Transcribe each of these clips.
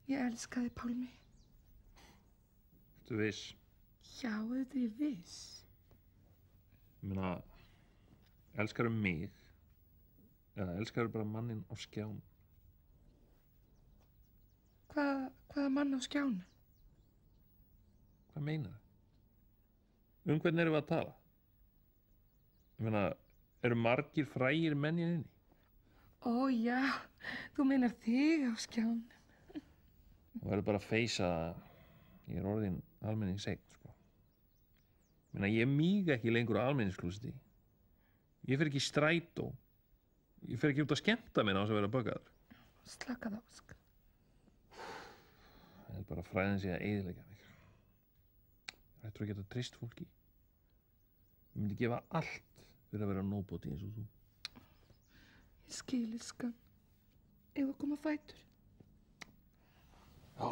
Ég elska þig, Pálmi. Ertu viss? Já, þetta er viss. Ég meina, elskar mig eða elskar bara manninn á skjánum? Hvaða mann á skjánum? Hvað meinar það? Hvern erum við að tala? Ég meina, eru margir frægir menn inni? Ó, já, þú meinar þig á skjánum. Þú verður bara að feysa að ég er orðinn almenningseign, sko. Ég meina, ég míg ekki lengur á almenningsklústi. Ég fer ekki í strætó. Ég fer ekki út að skemmta mér á þess að vera böggaður. Slakað á, sko. Það er bara fræðin sig að eyðileggja mig. Það ættur að geta treyst fólki. Ég myndi gefa allt fyrir að vera nobody eins og þú. Ég skil, skan. Ef að koma fætur. Já.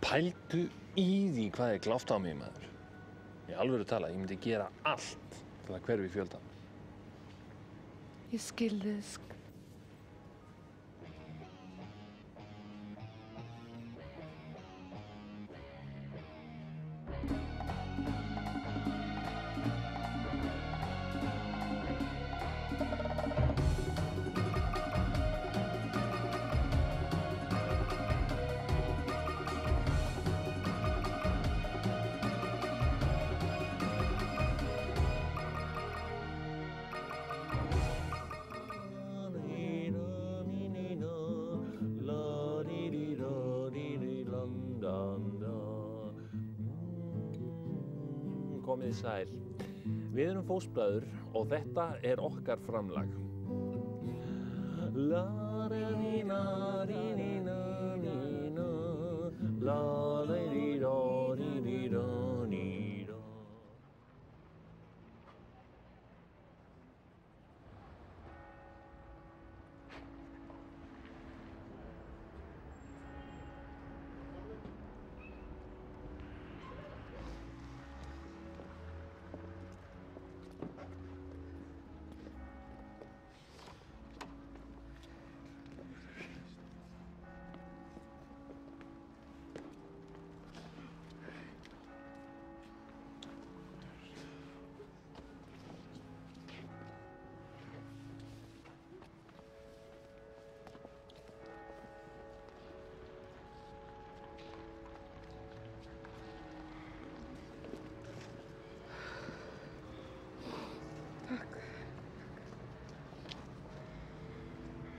Pældu í því hvað er gláft á mig, maður. Í alvöru tala, ég myndi gera allt til að hverfi fjöldan. Ég skil þig, skan. Komið sæl. Við erum Fóstbræður og þetta er okkar framlag.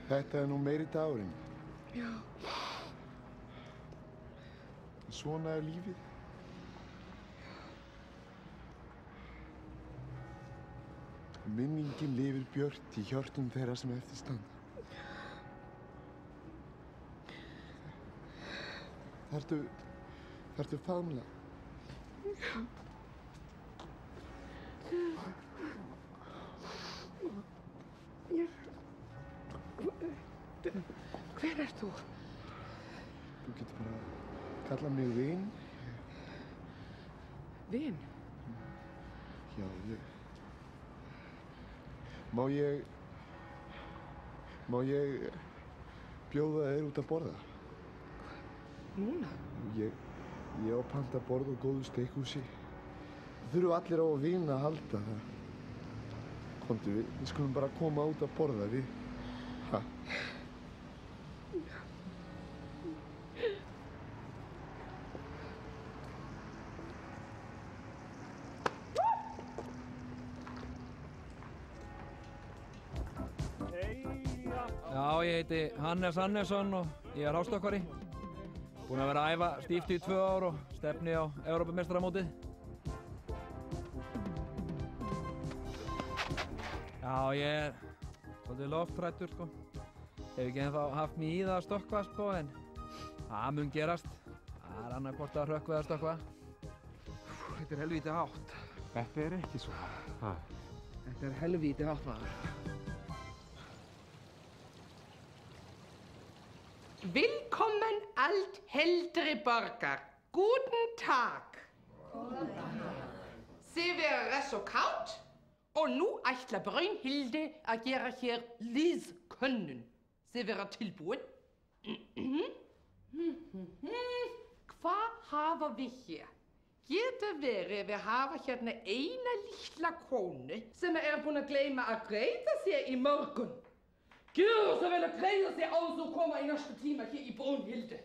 Þetta er nú meiri dagurinn. Já. Svona er lífið. Minningin lifir björt í hjörtum þeirra sem eftir standa. Þarftu faðmla? Já. Hver ert þú? Þú getur bara kallað mig vin. Vin? Já, Má ég bjóða þér út að borða? Núna? Ég á panta borð og góðu steikhúsi. Það þurfa allir á vin að halda. Komdu, við skulum bara koma út að borða við. Ha? Já, ég heiti Hannes Hannesson og ég er hástökkvari. Búinn að vera að æfa stíft í 2 ár og stefni á Evrópumeistaramótið. Já, ég er svolítið lofthræddur, sko. Hef ekki ennþá haft mig í það að stökkva, sko, en það mun gerast. Það er annað hvort að hrökkva eða stökkva. Þetta er helvíti hátt. Þetta er ekki svo. Ha? Þetta er helvíti hátt, maður. Willkommen, altheldre Borger. Guten Tag. hress og kátt og nú ætla Brynhildi að gera hér liðkönnun. Þið vera tilbúin? Hvað hafa við hér? Getur verið við hafa hérna eina litla konu sem búin að gleyma að greiða sér í morgun. Gjör svo vel að greiða sér áður og koma í næsta tíma hér í Brynhildi.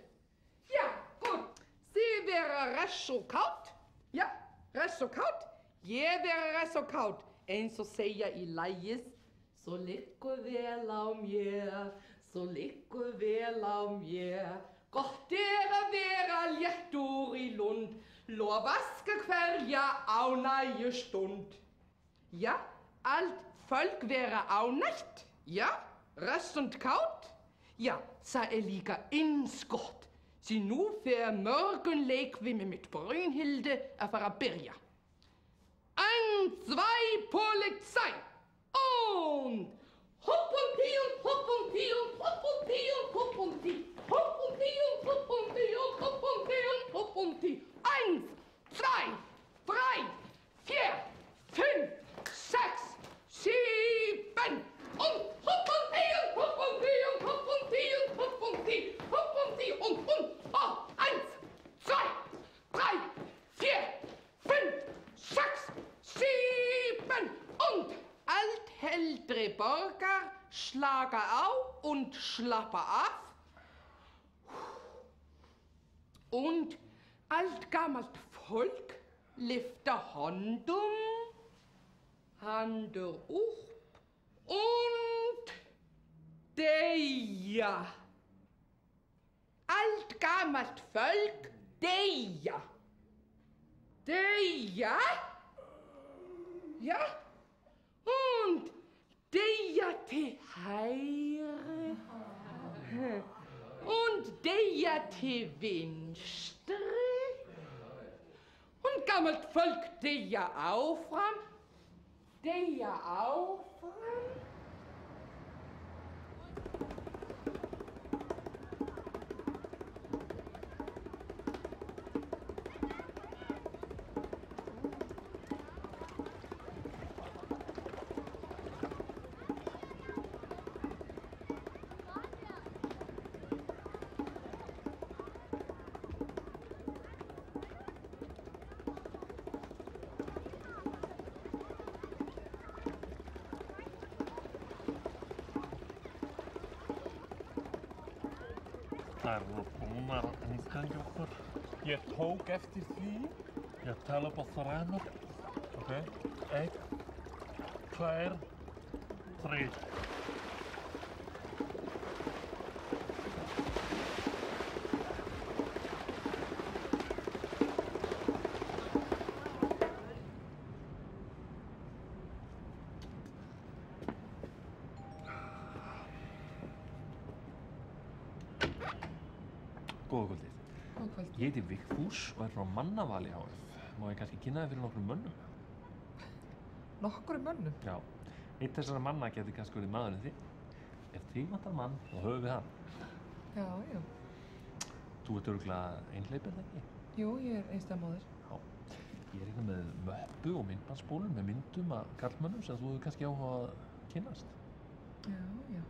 Ja, gut. Þið vera hress og kátt. Ja, hress og kátt. Ég vera hress og kátt. Eins og segja í lagið. Svo liggur vel á mér, svo liggur vel á mér. Gott að vera léttur í lund, lofaska hverja ánægjustund. Ja, allt fólk vera ánægt. Ja, hress og kátt. Ja, það líka eins gott. Því nú fer morgunleikvimi mit Brynhildi að fara að byrja. 1, 2, Polizei! Und hopp und pie und hopp und pie und hopp und pie und hopp und pie. Hopp und pie und hopp und pie und hopp und pie und hopp und pie. 1, 2, 3, 4, 5, 6, 7 und hopp und pie und hopp und pie und hopp und pie und hopp und pie. Hopp und pie und oh, 1, 2, 3, 4, 5, 6, 7 und alt heldri borgar slaka á und slappa af. Und alt gammalt Volk lyfta höndum, handur upp und deyja. Alt gammalt Volk deyja. Deyja? Ja? Und deyja til hægri und deyja til vinstri und gammalt Volk deyja áfram, deyja áfram. Það eru búnar að umgangja okkur. Ég tók eftir því. Ég tala upp á þræmur. Ok. 1, 2, 3. Góða kvöldið. Góða kvöld. Ég heiti Vigfús og frá Mannavali HF. Má ég kannski kynna þið fyrir nokkrum mönnum? Nokkrum mönnum? Já. Einn þessara manna geti kannski verið maðurinn þinn. Ef þig vantar mann, þá höfum við hann. Já, já. Þú ert örugglega einhleyp, eða ekki? Jú, ég einstæð móðir. Já. Ég hérna með möppu og myndbandsspólum með myndum af karlmönnum sem þú hefur kannski áhuga að kynnast. Já, já.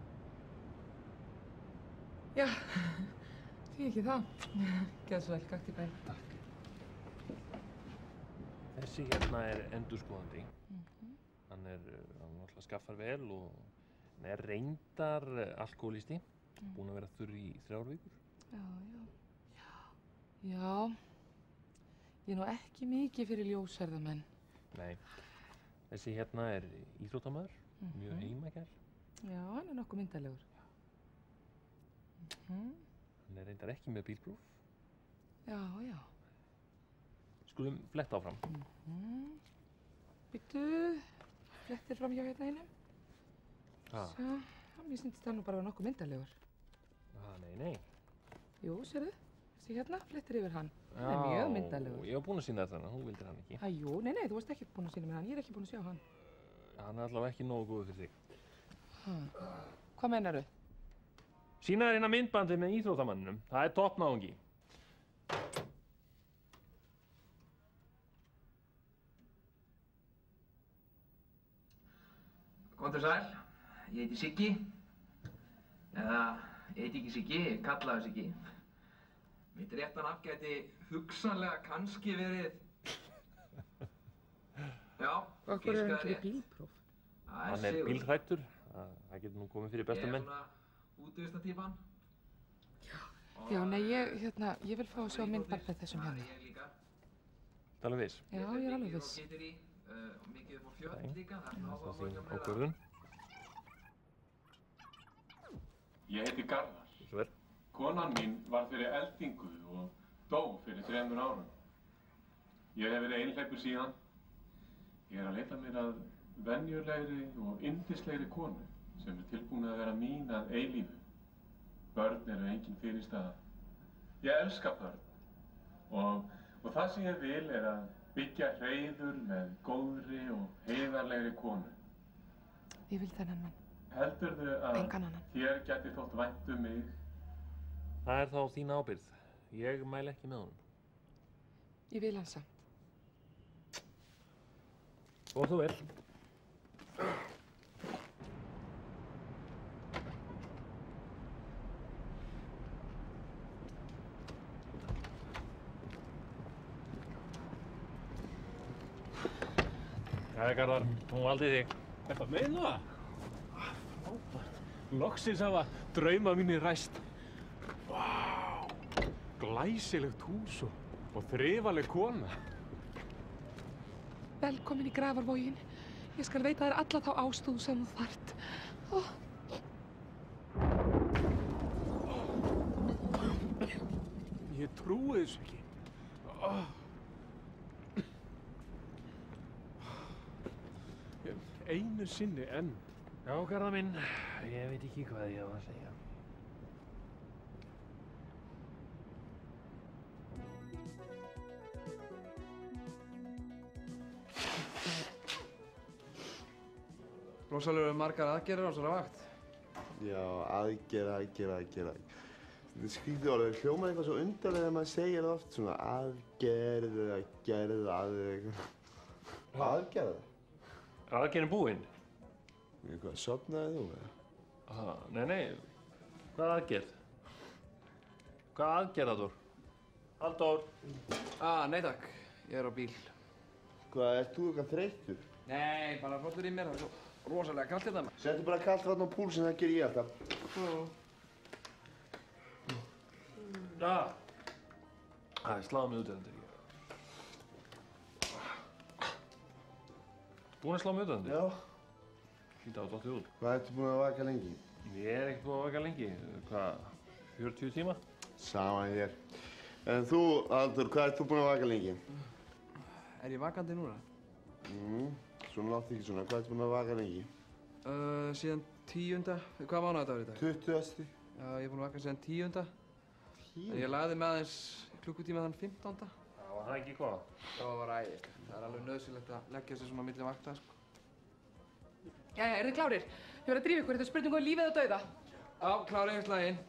Já, því ekki það. Gjörðu svo vel, gakt í bæn. Takk. Þessi hérna endurskoðandi. Hann náttúrulega skaffar vel og hann reyndar alkohólisti. Búinn að vera þurr í 3 vikur. Já, já. Já. Ég nú ekki mikið fyrir ljósherðamenn. Nei. Þessi hérna íþróttamaður, mjög heimakær. Já, hann nokkuð myndarlegur. Hann reyndar ekki með bílpróf. Já, já. Skulum fletta áfram. Býttu, flettir fram hjá hérna einum. Svo, mér syndist það nú bara nokkuð myndarlegur. Nei. Jú, sérðu, þessi hérna, flettir yfir hann. Hann mjög myndarlegur. Ég var búinn að sýna þér þannig, þú vildir hann ekki. Jú, nei, þú varst ekki búinn að sýna mér hann, ég ekki búinn að sjá hann. Hann allavega ekki nógu góður fyrir þig. Hvað meinarðu? Sýna þér hérna myndbandið með íþróttamanninum. Það toppnáungi. Komdu sæl, ég heiti Siggi. Eða, ég heiti ekki Siggi, ég kallaði Siggi. Mitt rétta nafn gæti hugsanlega kannski verið... Já, Okkur er hann ekki bílpróf. Hann er bílhrættur. Það getur nú komið fyrir besta menn. Ég er svona útivistartýpan. Já, nei, ég vil fá að sjá myndband með þessum hjá mér. Tala viss? Já, ég er alveg viss. Mikið upp á fjöld líka. Það er þín ákvörðun. Ég heiti Garðar. Svo er. Konan mín var fyrir eldingu og dó fyrir 3 árum. Ég hef verið einhleypur síðan. Ég er að leita mér að venjulegri og yndislegri konu sem er tilbúin að vera mín að eilífu. Börn eru engin fyrirstaða. Ég elska börn og það sem ég vil er að byggja hreiður með góðri og heiðarlegri konu. Ég vil þennan mann. Heldurðu að Engan annan. þér gæti þótt vænt mig? Það er þá þín ábyrgð. Ég mæli ekki með honum. Ég vil hann samt. Og þú vel. Jæja, Garðar, hún valdi þig. Þetta meina það? Frábært. Loksins hafa drauma mínir ræst. Vá, glæsilegt hús og þrifaleg kona. Velkomin í Grafarvoginn. Ég skal veita þér alla þá ástúð sem þú þarft. Ég trúi þessu ekki. Einu sinni enn. Já, Garðar minn, ég veit ekki hvað ég á að segja. Rosalega margar aðgerðir á þessari vakt. Já, aðgerð. Þetta er skrítið orð, það hljómar eitthvað svo undarlega þegar maður segir það oft svona aðgerð eða eitthvað. Aðgerð? Er aðgerðin búinn? Hvað, sofnaði þú eða? Nei. Hvað aðgerð? Hvað aðgerð, Halldór? Halldór? Nei takk. Ég er á bíl. Hvað, ert þú eitthvað þreyttur? Nei, bara flottur í mér. Það er svo rosalega kallt hérna maður. Settu bara kalt vatn á púlsinn, það ger ég alltaf. Sláðu mig út undir. Búinn að slá mig út undir? Já. Hlýta á dottið út. Hvað ertu búinn að vaka lengi? Ég er ekkert búinn að vaka lengi. Hvað, 40 tíma? Saman hér. En þú, Halldór, hvað ert þú búinn að vaka lengi? Er ég vakandi núna? Svona láttu ekki svona. Hvað ertu búinn að vaka lengi? Síðan 10. Hvað mánaðardagur í dag? 20. Já, ég er búinn að vaka síðan 10. En ég lagði með aðeins klukkutíma þann 15. Það var það ekki hvað? Það var æðislegt. Það er alveg nöðsynlegt að leggja sig svona milli vakta, sko. Jæja, eru þið klárir? Þið verða að drífa ykkur, þetta er spurning um lífið og dauða. Já, klárið í slaginn.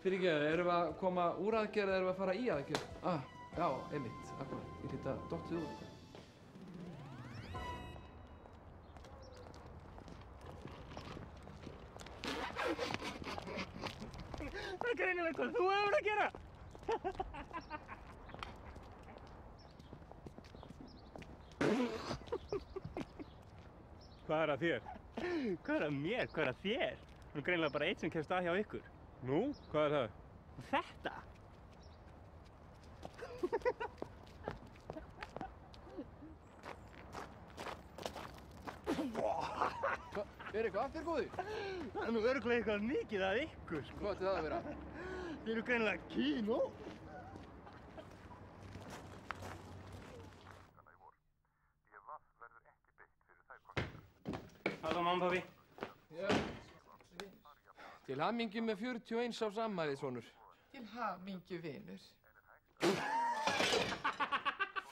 Fyrirgeðu, erum við að koma úr aðgerð eða erum við að fara í aðgerð? Já, einmitt, akkurat. Ég hlýt að dottið út. Það er greinilegt hvað þú hefur að gera. Hvað er að þér? Hvað er að mér? Hvað er að þér? Það er greinilega bara eitt sem kemst að hjá ykkur. Nú, hvað er það? Þetta? Er eitthvað aftur góði? Það er nú örugglega eitthvað mikið að ykkur. Hvað ætti það að vera? Þið eru greinilega kínó. Halló, mamma, pabbi. Já. Til hamingju með 41 árs afmælið, sonur. Til hamingju, vinur.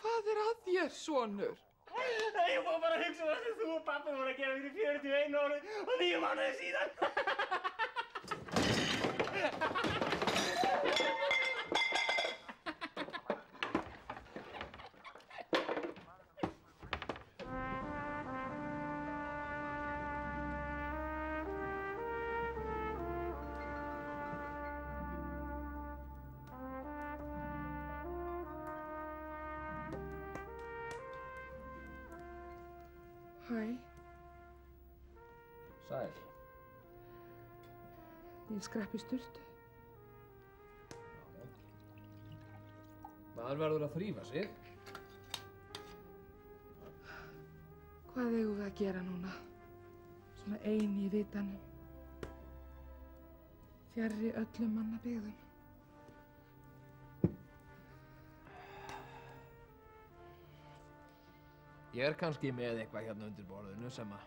Hvað er að þér, sonur? Ég fór bara að hugsa það sem þú og pappa voru að gera fyrir 41 ári og 9 mánuði síðan. Hæ, Sæl. ég skrepp í sturtu. Maður verður að þrífa sig. Hvað eigum við að gera núna? Svona ein í vitanum. Fjarri öllum mannabyggðum. Ég er kannski með eitthvað hérna undir borðinu sem að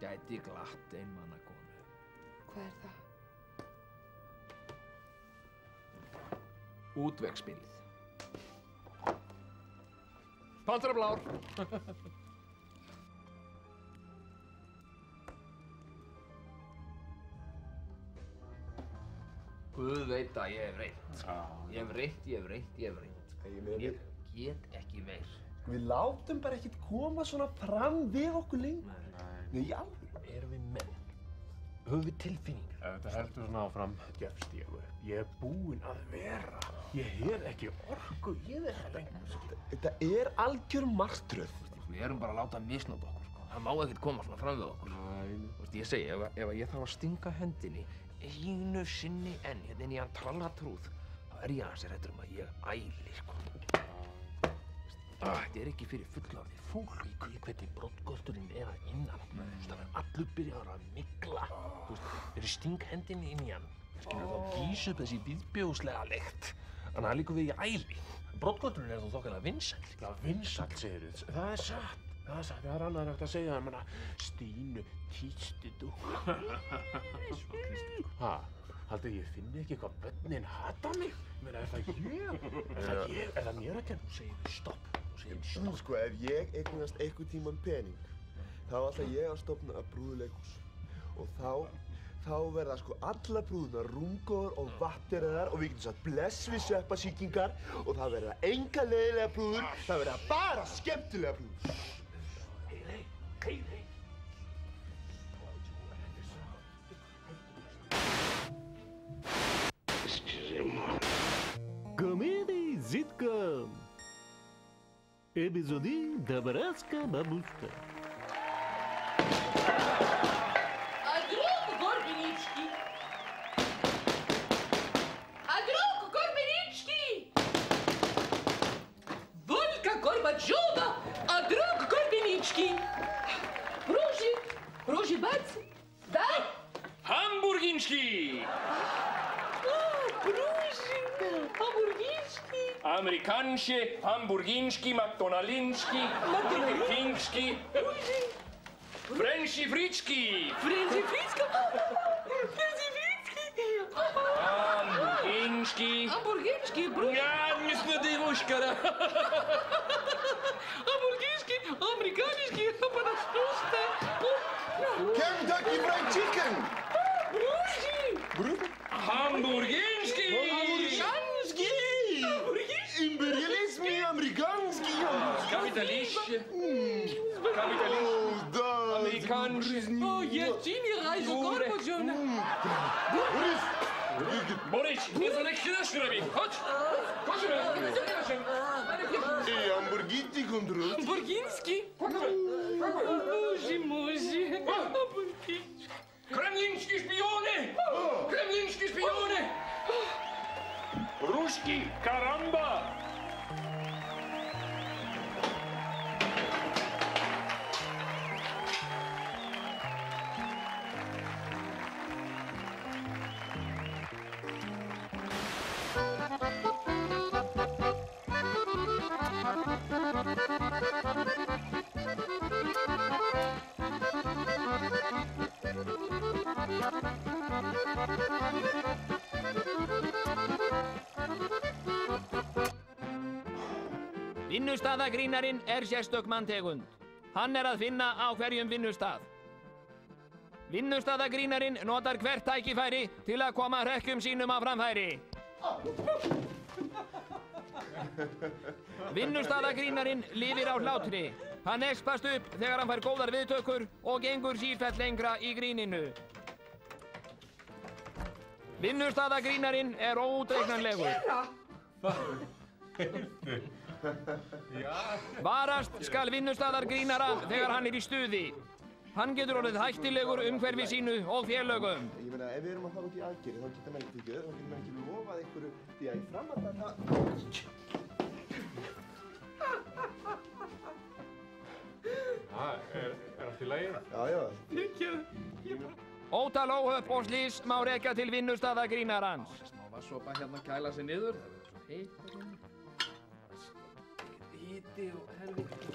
gæti glatt einmanna konu. Hvað er það? Útvegsspilið. Pantrablár. Guð veit að ég hef reynt. Ég hef reynt. Ég get ekki meir. Við látum bara ekkert koma svona fram við okkur lengur. Nei, í alvöru. Erum við menn? Höfum við tilfinningar? Ef þetta heldur svona áfram, gefst ég upp. Ég er búinn að vera. Ég hef ekki orku í þetta. Þetta er algjör martröð. Við erum bara að láta misnota okkur, sko. Það má ekkert koma svona fram við okkur. Ég segi, ef ég þarf að stinga hendinni einu sinni enn hérna inn í hann trallatrúð, þá er ég aðeins hræddur að ég æli, sko. Þetta er ekki fyrir fullorðið fólk. Ég hvernig broddgölturinn er að innan. Það er allur byrjaður að mygla. Þegar ég sting hendinni inn í hann, skilur þá gís upp þessi viðbjóðslega lykt. Þannig að það liggur við í æli. Broddgölturinn er þó þokkalega vinsæll. Já, vinsæll, segir þið. Það er satt. Það er annað hægt að segja það, menna, Stínu tístudú. Ha? Haldið ég finni ekki hvað börnin hata mig? Meina, er það ég? Er það mér að kenna? Þú segir við stopp. Sko, ef ég eignast einhvern tímann pening, þá ætla ég að stofna að brúðuleikhús. Og þá verða sko alla brúðunar rúmgóðar og vatneraðar og við getum sagt bless við sveppasýkingar og það verða enga leiðilega brúður, það verða bara skemmtilega brúður. Hey. Комедий Zitkam. Эпизоди Добраска бабушка. Друг Горбенички! Волька Горбачева, друг Горбенички! Рожи бац? Да? Hamburginski! Hamburginski! Amerikansche, Hamburginski, McDonaldinski, Burger Kingski, Frenchy Fritski! Hamburginski, Ja, mislim da je uškara. Hamburginski, amerikanski, pa nas puste. Kentucky Fried Chicken! Hamburginski! Imperialismi, amerikanski! Kapitalische. Da! Amerikanische. Reise Gorbachev. Boris, nie za lekkie naszkrabi. Chodź! Chodźmy! Hamburgiti komt eruit. Hamburginski? Muzi. Kremlinski spione! Kremlinski spione! Ruski, karamba! Vinnustaðagrínarinn er sérstök manntegund. Hann er að finna á hverjum vinnustað. Vinnustaðagrínarinn notar hvert tækifæri til að koma hrekkjum sínum á framfæri. Vinnustaðagrínarinn lifir á hlátri. Hann expast upp þegar hann fær góðar viðtökur og gengur sífellt lengra í gríninu. Vinnustaðagrínarinn er óútreiknanlegur. Varast skal vinnustaðargrínara þegar hann í stuði. Hann getur orðið hættilegur umhverfi sínu og félögum. Ég meina, ef við erum að fara út í aðgerð, þá geta menn ekki tekið þá geta menn ekki lofað einhverju því að í framhaldinu allt í lagi? Já. Ótal óhöpp og slys má rekja til vinnustaðargrínarans. Smá vatnssopa hérna kæla sig niður. Það er svo heitt. Hiti og helviti.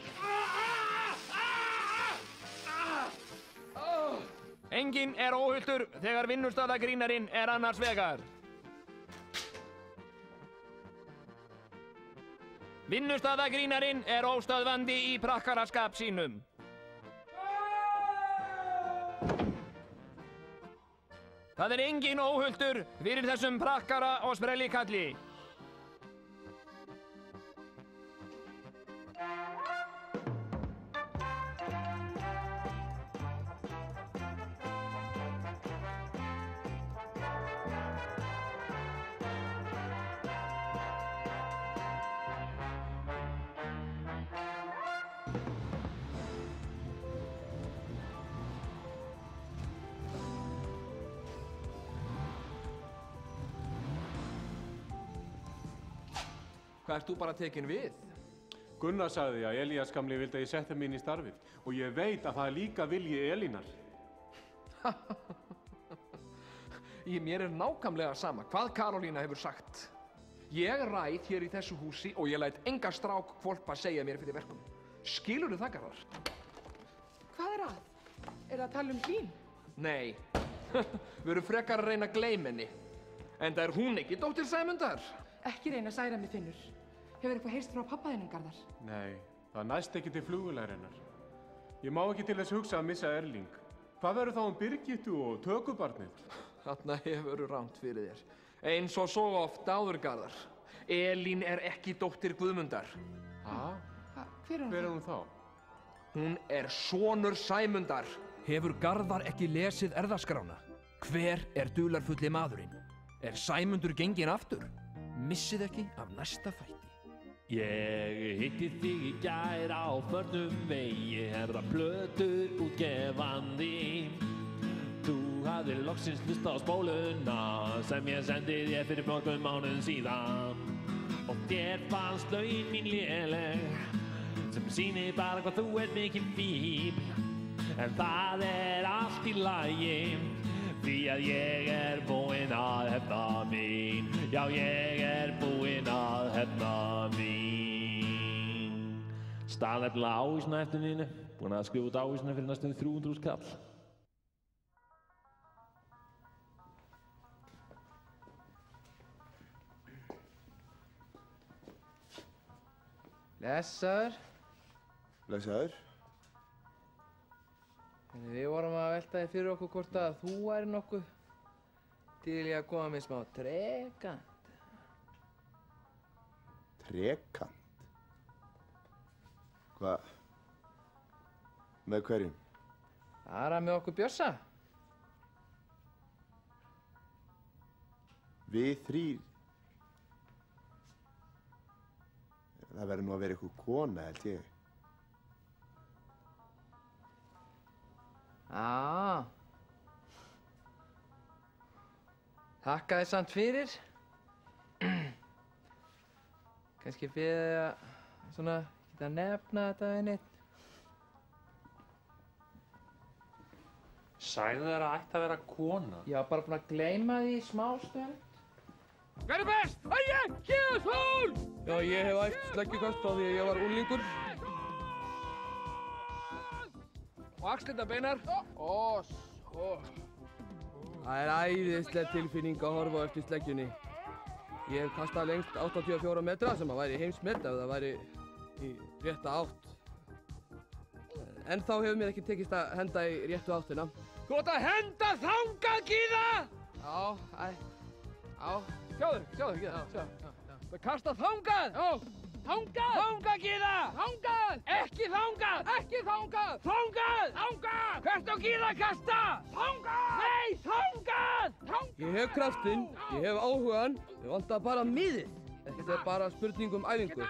Enginn er óhultur þegar vinnustaðargrínarinn er annars vegar. Vinnustaðargrínarinn er óstöðvandi í prakkaraskap sínum. Það er enginn óhultur fyrir þessum prakkara og sprellikalli. Hvað ert þú bara tekin við? Gunnar sagði að Elías gamli vildi að ég setti mig inn í starfið og ég veit að það er líka vilji Elínar. Mér er nákvæmlega sama hvað Karolína hefur sagt. Ég ræð hér í þessu húsi og ég læt enga strákhvolpa segja mér fyrir verkum. Skilurðu það, Garðar? Hvað er að? Er það að tala um Hlín? Nei, við erum frekar að reyna að gleyma henni. Enda er hún ekki dóttir Sæmundar. Ekki reyna að særa mig, Finnur. Hefur eitthvað heyrst frá pabba þínum, Garðar? Nei, það næst ekki til flugvélarinnar. Ég má ekki til þess hugsa að missa Erling. Hvað verður þá Birgittu og tökubarnið? Þarna hefur rangt fyrir þér. Eins og svo oft áður, Garðar. Elín er ekki dóttir Guðmundar. Ha? Hver er hún þá? Hún er sonur Sæmundar. Hefur Garðar ekki lesið erfðaskrána? Hver er dularfulli maðurinn? Er Sæmundur genginn aftur? Missið ekki af næsta þætti. Ég hitti þig í gær á förnum vegi, herra plötur útgefandi. Þú hafðir loksins hlustað á spóluna sem ég sendi þér fyrir mörgum mánuðum síðan. Og þér fannst lögin mín léleg, sem sýnir bara hvað þú ert mikil fíbl. En það er allt í lagi, því að ég er búinn að hefna mín. Já, ég er búinn að hefna mín. Stað nefnilega ávísuna eftir þínu. Búinn að skrifa út ávísuna fyrir næstum 300.000 kall. Blessaður. Blessaður. Við vorum að velta því fyrir okkur hvort að þú væri nokkuð til í að koma með smá trekant. Trekant? Hvað? Með hverjum? Bara með okkur Bjössa. Við þrír? Það verður nú að vera eitthvað kona, held ég. Já. Þakka þér samt fyrir. Kannski fyrir að svona geta nefna þetta við neitt. Sagði þér að ætti að vera kona? Ég var bara búinn að gleyma því í smá stund. Hver er best? Æja, Héðsson! Já, ég hef æft sleggjukast frá því að ég var unglingur. Og axlirnar beinar. Það er æðisleg tilfinning að horfa eftir sleggjunni. Ég hef kastað lengst 84 metra sem að væri heimsmet ef það væri í rétta átt. En þá hefur mér ekki tekist að henda í réttu áttina. Þú átt að henda þangað, Gyða! Já. Sjáðu, Gyða. Það kasta þangað! Já. Þangað! Þangað, Gyða! Þangað! Ekki þangað! Ekki þangað! Þangað! Þangað! Hvert á Gyða að kasta? Þangað! Nei, þangað! Þangað! Ég hef kraftinn, ég hef áhugan, ég vantar bara miðið. Þetta er bara spurning um æfingu.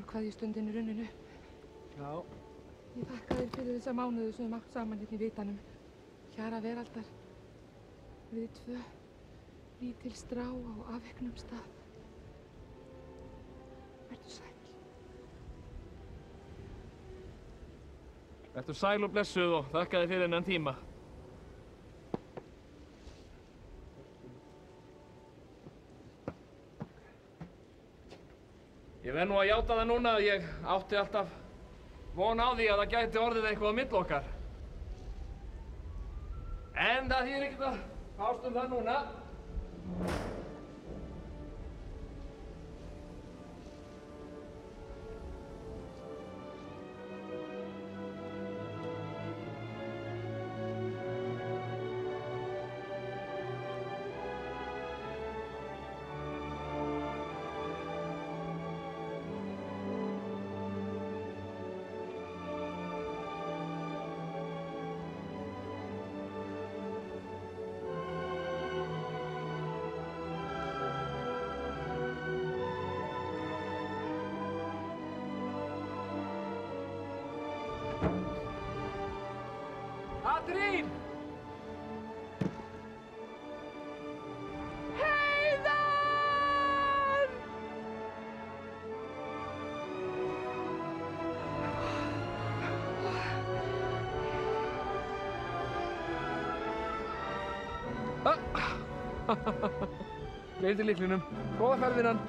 kveðjustundin er runnin upp. Já. Ég þakka þér fyrir þessa mánuði sem við átt saman hérna í vitanum. Hjara veraldar. Við tvö. Lítil strá á afviknum stað. Vertu sæl. Vertu sæl og blessuð og þakka þér fyrir þennan tíma. Ég verð nú að játa það núna að ég átti alltaf von á því að það gæti orðið eitthvað á milli okkar. En það þýðir ekkert að fást það núna. Katrín! Heiðar! Gleymdi lyklinum. Góða ferð, vinnan.